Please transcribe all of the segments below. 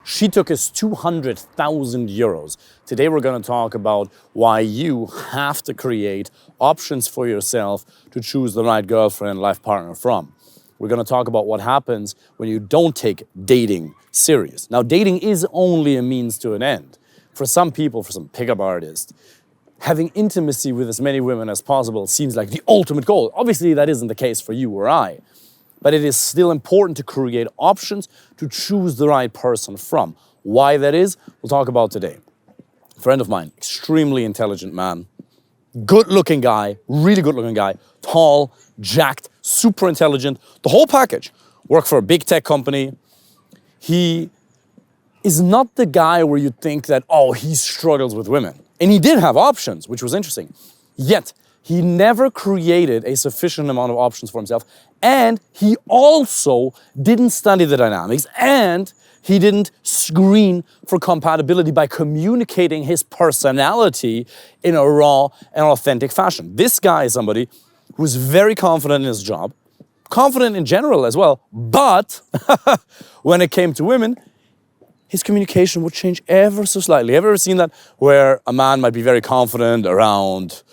She took us 200,000 euros. Today we're going to talk about why you have to create options for yourself to choose the right girlfriend and life partner from. We're going to talk about what happens when you don't take dating serious. Now, dating is only a means to an end. For some people, for some pickup artists, having intimacy with as many women as possible seems like the ultimate goal. Obviously, that isn't the case for you or I. But it is still important to create options to choose the right person from. Why that is, we'll talk about today. A friend of mine, extremely intelligent man, good-looking guy, really good-looking guy, tall, jacked, super intelligent, the whole package. Worked for a big tech company. He is not the guy where you think that, oh, he struggles with women. And he did have options, which was interesting. Yet, he never created a sufficient amount of options for himself. And he also didn't study the dynamics. And he didn't screen for compatibility by communicating his personality in a raw and authentic fashion. This guy is somebody who's very confident in his job, confident in general as well. But when it came to women, his communication would change ever so slightly. Have you ever seen that? Where a man might be very confident around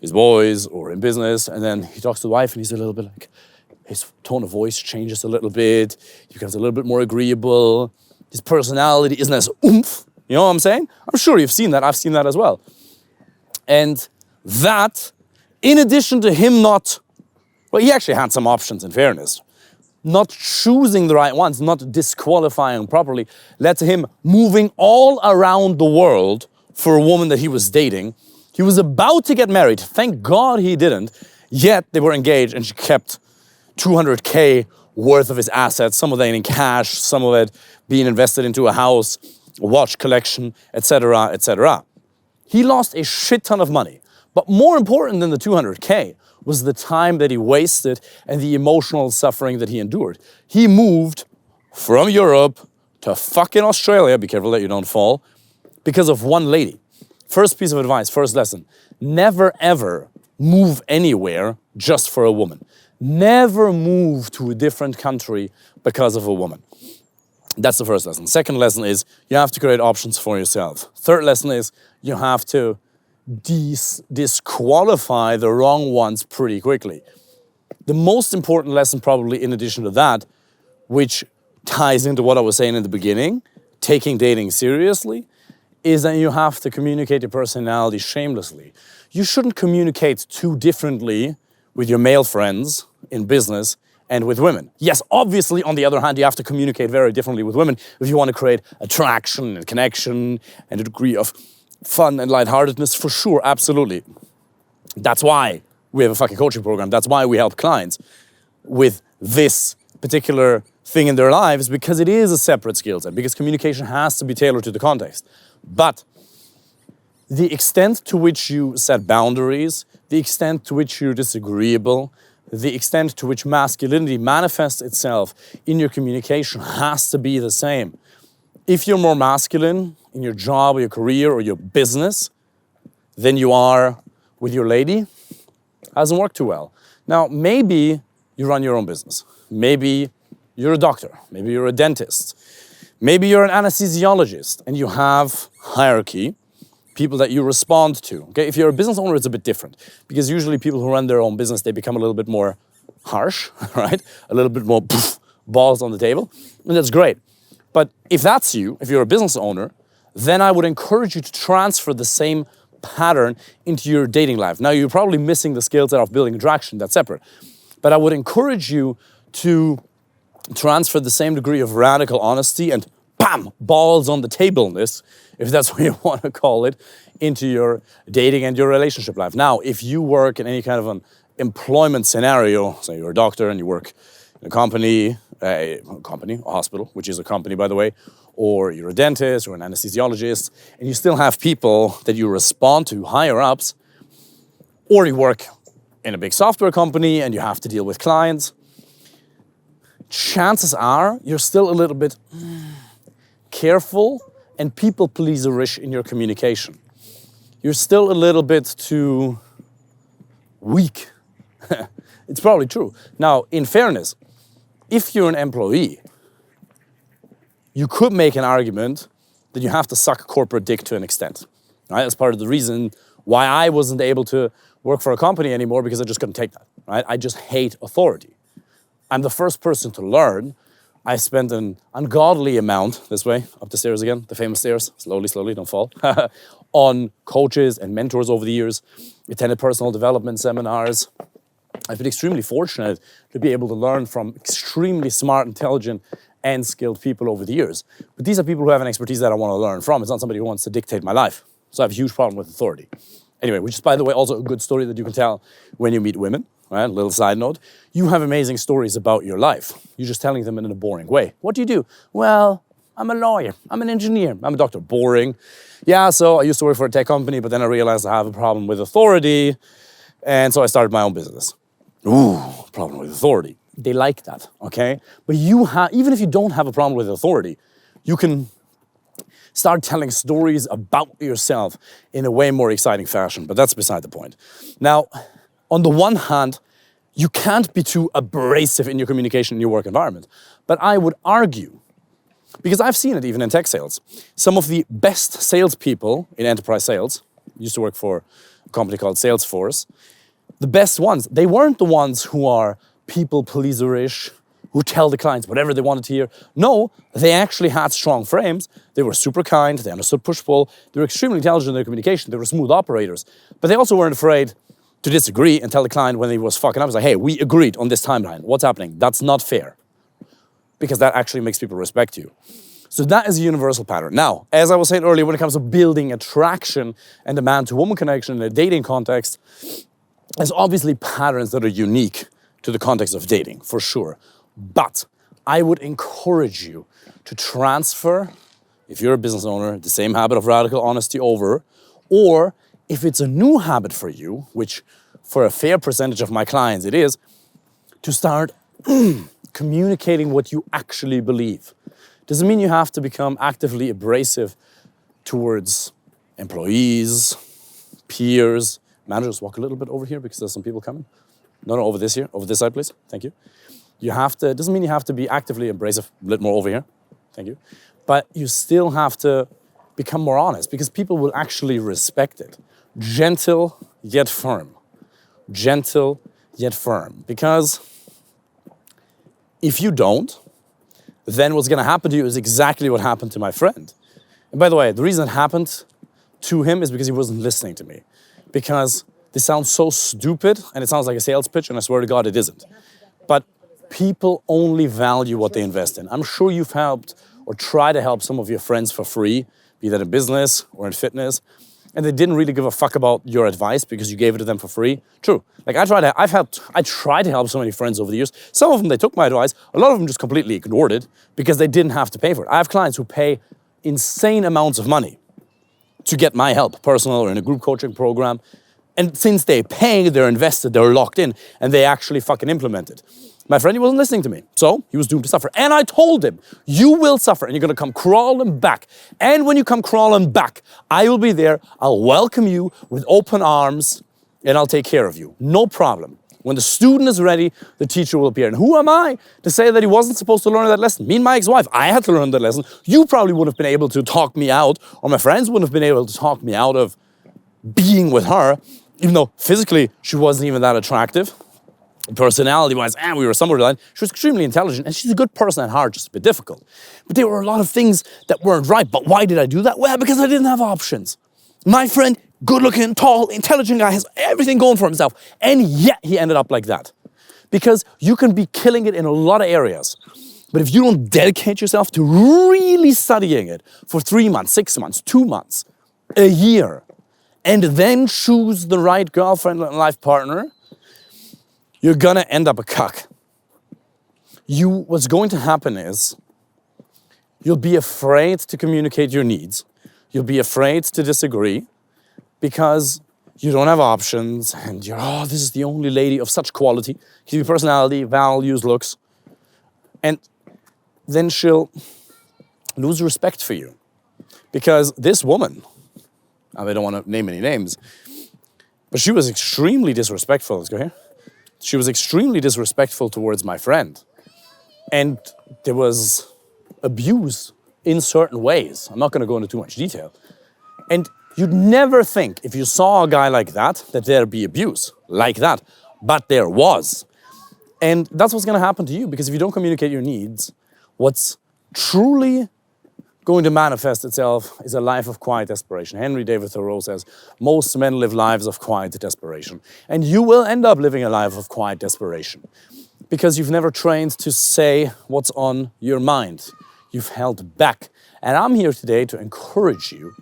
his boys or in business, and then he talks to the wife and he's a little bit like, his tone of voice changes a little bit, he becomes a little bit more agreeable, his personality isn't as oomph, you know what I'm saying? I'm sure you've seen that, I've seen that as well. And that, in addition to him not, well, he actually had some options in fairness, not choosing the right ones, not disqualifying properly, led to him moving all around the world for a woman that he was dating. He was about to get married. Thank God he didn't. Yet they were engaged and she kept 200K worth of his assets, some of that in cash, some of it being invested into a house, a watch collection, etc., etc. He lost a shit ton of money. But more important than the 200K was the time that he wasted and the emotional suffering that he endured. He moved from Europe to fucking Australia, be careful that you don't fall, because of one lady. First piece of advice, first lesson, never ever move anywhere just for a woman. Never move to a different country because of a woman. That's the first lesson. Second lesson is you have to create options for yourself. Third lesson is you have to disqualify the wrong ones pretty quickly. The most important lesson probably in addition to that, which ties into what I was saying in the beginning, taking dating seriously, is that you have to communicate your personality shamelessly. You shouldn't communicate too differently with your male friends in business and with women. Yes, obviously, on the other hand, you have to communicate very differently with women if you want to create attraction and connection and a degree of fun and lightheartedness, for sure, absolutely. That's why we have a fucking coaching program. That's why we help clients with this particular thing in their lives, because it is a separate skill set, because communication has to be tailored to the context. But the extent to which you set boundaries, the extent to which you're disagreeable, the extent to which masculinity manifests itself in your communication has to be the same. If you're more masculine in your job or your career or your business than you are with your lady, it hasn't worked too well. Now, maybe you run your own business. Maybe you're a doctor. Maybe you're a dentist. Maybe you're an anesthesiologist and you have hierarchy, people that you respond to. Okay? If you're a business owner, it's a bit different, because usually people who run their own business, they become a little bit more harsh, right? A little bit more balls on the table, and that's great. But if that's you, if you're a business owner, then I would encourage you to transfer the same pattern into your dating life. Now, you're probably missing the skill set of building attraction, that's separate. But I would encourage you to transfer the same degree of radical honesty and bam, balls on the table-ness, if that's what you want to call it, into your dating and your relationship life. Now, if you work in any kind of an employment scenario, say you're a doctor and you work in a company, a hospital, which is a company, by the way, or you're a dentist or an anesthesiologist, and you still have people that you respond to, higher ups, or you work in a big software company and you have to deal with clients, chances are you're still a little bit careful and people-pleaserish in your communication. You're still a little bit too weak. It's probably true. Now, in fairness, if you're an employee, you could make an argument that you have to suck corporate dick to an extent. Right? That's part of the reason why I wasn't able to work for a company anymore, because I just couldn't take that. Right? I just hate authority. I'm the first person to learn. I spent an ungodly amount, this way, up the stairs again, the famous stairs, slowly, slowly, don't fall, on coaches and mentors over the years, attended personal development seminars. I've been extremely fortunate to be able to learn from extremely smart, intelligent, and skilled people over the years. But these are people who have an expertise that I want to learn from. It's not somebody who wants to dictate my life. So I have a huge problem with authority. Anyway, which is, by the way, also a good story that you can tell when you meet women. Right? Little side note. You have amazing stories about your life. You're just telling them in a boring way. What do you do? Well, I'm a lawyer. I'm an engineer. I'm a doctor. Boring. Yeah, so I used to work for a tech company, but then I realized I have a problem with authority. And so I started my own business. Ooh, problem with authority. They like that, okay? But even if you don't have a problem with authority, you can start telling stories about yourself in a way more exciting fashion. But that's beside the point. Now, on the one hand, you can't be too abrasive in your communication in your work environment. But I would argue, because I've seen it even in tech sales, some of the best salespeople in enterprise sales, used to work for a company called Salesforce, the best ones, they weren't the ones who are people pleaser-ish, who tell the clients whatever they wanted to hear. No, they actually had strong frames. They were super kind, they understood push-pull, they were extremely intelligent in their communication, they were smooth operators. But they also weren't afraid to disagree and tell the client when he was fucking up. I was like, hey, we agreed on this timeline. What's happening? That's not fair. Because that actually makes people respect you. So that is a universal pattern. Now, as I was saying earlier, when it comes to building attraction and the man-to-woman connection in a dating context, there's obviously patterns that are unique to the context of dating, for sure. But I would encourage you to transfer, if you're a business owner, the same habit of radical honesty over, or if it's a new habit for you, which for a fair percentage of my clients it is, to start communicating what you actually believe. Doesn't mean you have to become actively abrasive towards employees, peers, managers. Walk a little bit over here because there's some people coming. No, over this here, over this side, please. Thank you. It doesn't mean you have to be actively abrasive, a little more over here. Thank you. But you still have to become more honest, because people will actually respect it. Gentle yet firm. Gentle yet firm. Because if you don't, then what's going to happen to you is exactly what happened to my friend. And by the way, the reason it happened to him is because he wasn't listening to me. Because this sounds so stupid and it sounds like a sales pitch, and I swear to God it isn't. But people only value what they invest in. I'm sure you've helped or tried to help some of your friends for free, be that in business or in fitness, and they didn't really give a fuck about your advice because you gave it to them for free. True. Like I tried to help so many friends over the years. Some of them, they took my advice. A lot of them just completely ignored it because they didn't have to pay for it. I have clients who pay insane amounts of money to get my help, personal or in a group coaching program. And since they pay, they're invested, they're locked in, and they actually fucking implement it. My friend, he wasn't listening to me, so he was doomed to suffer. And I told him, you will suffer, and you're gonna come crawling back. And when you come crawling back, I will be there, I'll welcome you with open arms, and I'll take care of you. No problem. When the student is ready, the teacher will appear. And who am I to say that he wasn't supposed to learn that lesson? Me and my ex-wife, I had to learn that lesson. You probably wouldn't have been able to talk me out, or my friends wouldn't have been able to talk me out of being with her, even though physically she wasn't even that attractive. Personality-wise, we were somewhere line. She was extremely intelligent, and she's a good person at heart, just a bit difficult. But there were a lot of things that weren't right. But why did I do that? Well, because I didn't have options. My friend, good-looking, tall, intelligent guy, has everything going for himself, and yet he ended up like that. Because you can be killing it in a lot of areas, but if you don't dedicate yourself to really studying it for 3 months, 6 months, 2 months, a year, and then choose the right girlfriend and life partner, you're gonna end up a cuck. What's going to happen is you'll be afraid to communicate your needs. You'll be afraid to disagree because you don't have options and you're, this is the only lady of such quality. Give you personality, values, looks. And then she'll lose respect for you. Because this woman, I don't want to name any names, but she was extremely disrespectful. Let's go here. She was extremely disrespectful towards my friend. And there was abuse in certain ways. I'm not going to go into too much detail. And you'd never think, if you saw a guy like that there'd be abuse like that. But there was. And that's what's going to happen to you, because if you don't communicate your needs, what's truly going to manifest itself is a life of quiet desperation. Henry David Thoreau says, most men live lives of quiet desperation. And you will end up living a life of quiet desperation because you've never trained to say what's on your mind. You've held back. And I'm here today to encourage you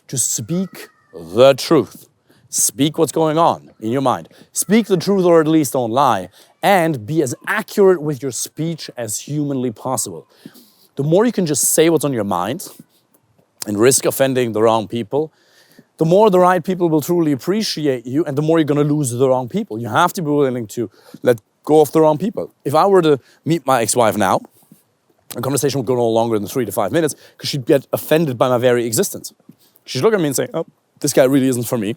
to speak the truth. Speak what's going on in your mind. Speak the truth, or at least don't lie. And be as accurate with your speech as humanly possible. The more you can just say what's on your mind and risk offending the wrong people, the more the right people will truly appreciate you, and the more you're going to lose the wrong people. You have to be willing to let go of the wrong people. If I were to meet my ex-wife now, a conversation would go no longer than 3 to 5 minutes because she'd get offended by my very existence. She'd look at me and say, oh, this guy really isn't for me.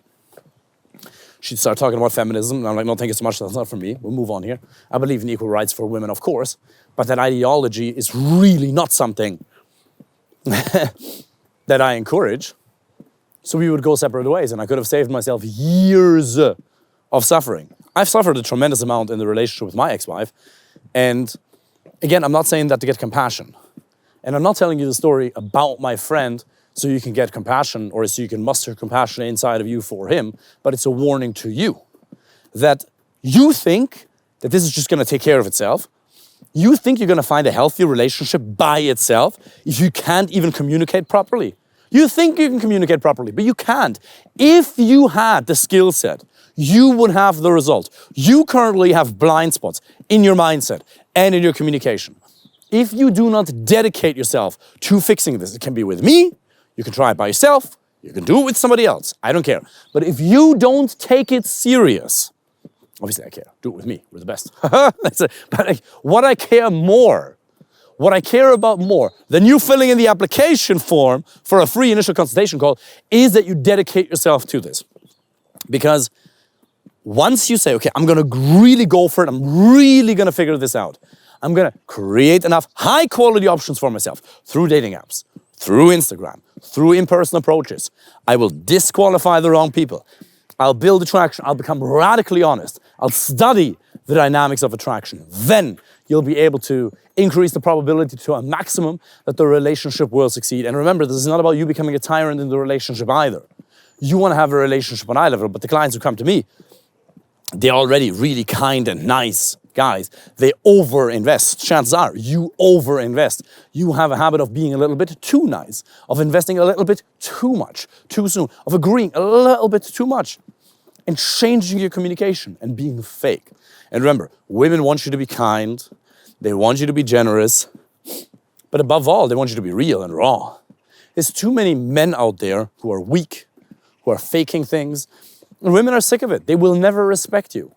She'd start talking about feminism, and I'm like, no, thank you so much, that's not for me. We'll move on here. I believe in equal rights for women, of course, but that ideology is really not something that I encourage. So we would go separate ways, and I could have saved myself years of suffering. I've suffered a tremendous amount in the relationship with my ex-wife, and again, I'm not saying that to get compassion. And I'm not telling you the story about my friend so you can get compassion, or so you can muster compassion inside of you for him, but it's a warning to you that you think that this is just going to take care of itself. You think you're going to find a healthy relationship by itself if you can't even communicate properly. You think you can communicate properly, but you can't. If you had the skill set, you would have the result. You currently have blind spots in your mindset and in your communication. If you do not dedicate yourself to fixing this, it can be with me, you can try it by yourself, you can do it with somebody else, I don't care. But if you don't take it serious, obviously I care, do it with me, we're the best. But what I care about more than you filling in the application form for a free initial consultation call is that you dedicate yourself to this. Because once you say, okay, I'm gonna really go for it, I'm really gonna figure this out, I'm gonna create enough high quality options for myself through dating apps, through Instagram, through in-person approaches. I will disqualify the wrong people. I'll build attraction. I'll become radically honest. I'll study the dynamics of attraction. Then you'll be able to increase the probability to a maximum that the relationship will succeed. And remember, this is not about you becoming a tyrant in the relationship either. You want to have a relationship on eye level, but the clients who come to me, they're already really kind and nice guys. They over-invest. Chances are you over-invest. You have a habit of being a little bit too nice, of investing a little bit too much, too soon, of agreeing a little bit too much, and changing your communication and being fake. And remember, women want you to be kind. They want you to be generous. But above all, they want you to be real and raw. There's too many men out there who are weak, who are faking things. And women are sick of it. They will never respect you.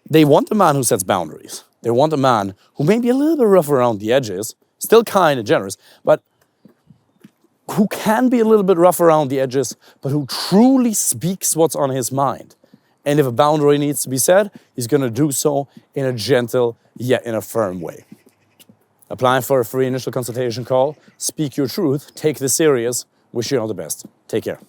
They want a man who sets boundaries. They want a man who may be a little bit rough around the edges, still kind and generous, but who can be a little bit rough around the edges, but who truly speaks what's on his mind. And if a boundary needs to be set, he's going to do so in a gentle yet in a firm way. Apply for a free initial consultation call. Speak your truth. Take this serious. Wish you all the best. Take care.